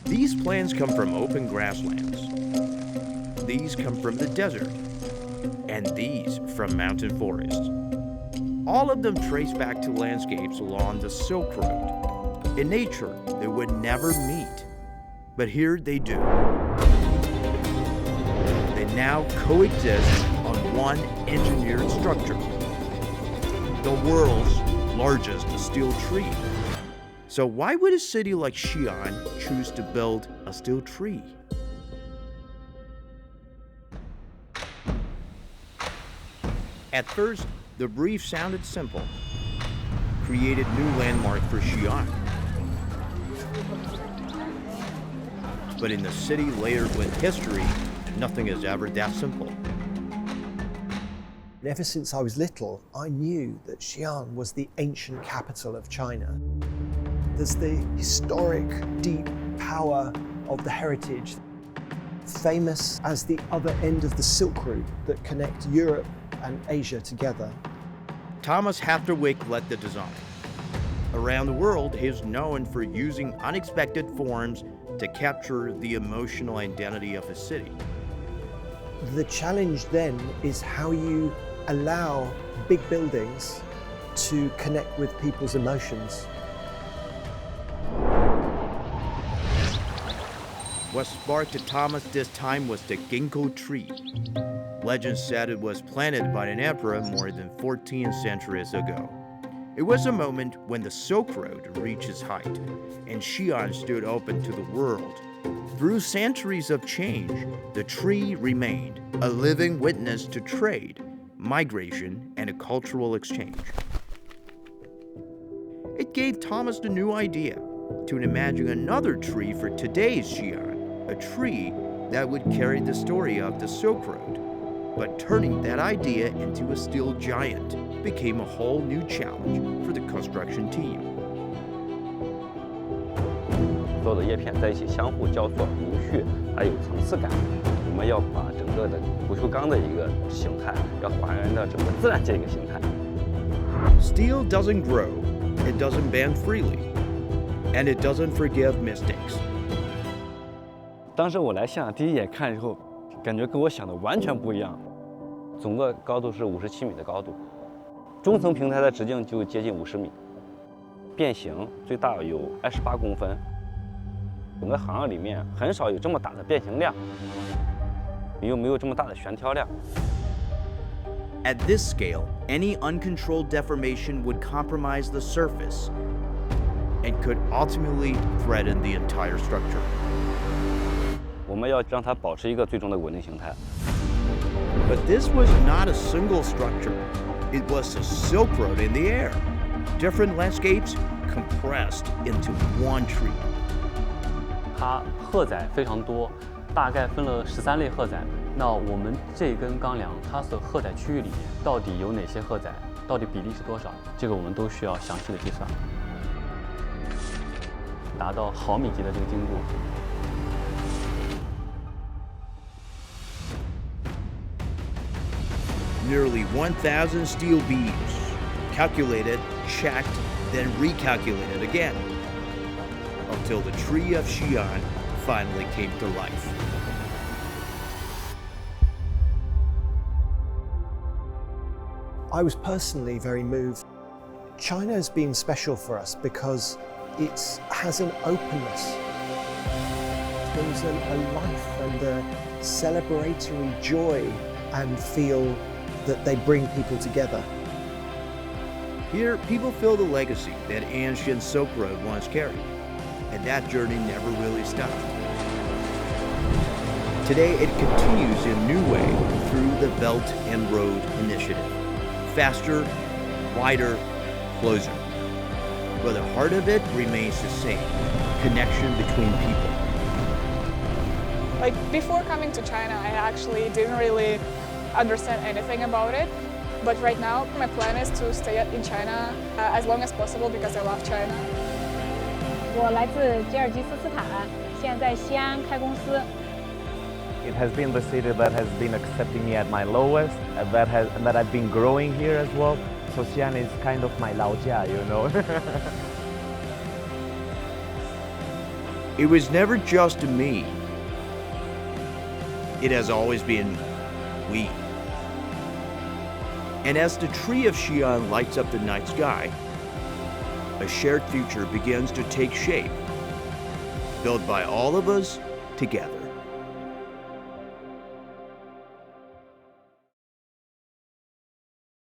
These plants come from open grasslands. These come from the desert. And these from mountain forests. All of them trace back to landscapes along the Silk Road. In nature, they would never meet. But here they do. They now coexist on one engineered structure. The world's largest steel tree. So why would a city like Xi'an choose to build a steel tree? At first, the brief sounded simple. Create a new landmark for Xi'an. But in the city layered with history, nothing is ever that simple. Ever since I was little, I knew that Xi'an was the ancient capital of China. There's the historic, deep power of the heritage, famous as the other end of the Silk Route that connect Europe and Asia together. Thomas Heatherwick led the design. Around the world, he is known for using unexpected forms to capture the emotional identity of a city. The challenge then is how you allow big buildings to connect with people's emotions. What sparked Thomas this time was the ginkgo tree. Legend said it was planted by an emperor more than 14 centuries ago. It was a moment when the Silk Road reached its height, and Xi'an stood open to the world. Through centuries of change, the tree remained a living witness to trade, migration, and a cultural exchange. It gave Thomas the new idea to imagine another tree for today's Xi'an, a tree that would carry the story of the Silk Road. But turning that idea into a steel giant became a whole new challenge for the construction team. 所有的叶片在一起相互交错、明续，还有层次感。我们要把整个的不锈钢的一个形态，要还原到整个自然界一个形态。Steel doesn't grow, it doesn't bend freely, and it doesn't forgive mistakes. 当时我来现场第一眼看以后，感觉跟我想的完全不一样。总个高度是57米的高度，中层平台的直径就接近50米，变形最大有28公分。整个行业里面很少有这么大的变形量，又没有这么大的悬挑量。At this scale, any uncontrolled deformation would compromise the surface and could ultimately threaten the entire structure. 我们要让它保持一个最终的稳定形态。But this was not a single structure. It was a Silk Road in the air. Different landscapes compressed into one tree. 它荷载非常多，大概分了13类荷载。那我们这根钢梁，它所荷载区域里面到底有哪些荷载？到底比例是多少？这个我们都需要详细的计算，达到毫米级的这个精度。Nearly 1,000 steel beams, calculated, checked, then recalculated again, until the tree of Xi'an finally came to life. I was personally very moved. China has been special for us because it has an openness. There's a life and a celebratory joy and feel that they bring people together. Here, people feel the legacy that ancient Silk Road once carried, and that journey never really stopped. Today, it continues in a new way through the Belt and Road Initiative. Faster, wider, closer. But the heart of it remains the same, connection between people. Like, before coming to China, I actually didn't really understand anything about it. But right now, my plan is to stay in China as long as possible because I love China. 我来自吉尔吉斯斯坦，现在在西安开公司。It has been the city that has been accepting me at my lowest, and that I've been growing here as well. So Xi'an is kind of my 老家, you know. It was never just me. It has always been we. And as the tree of Xi'an lights up the night sky, a shared future begins to take shape, built by all of us together.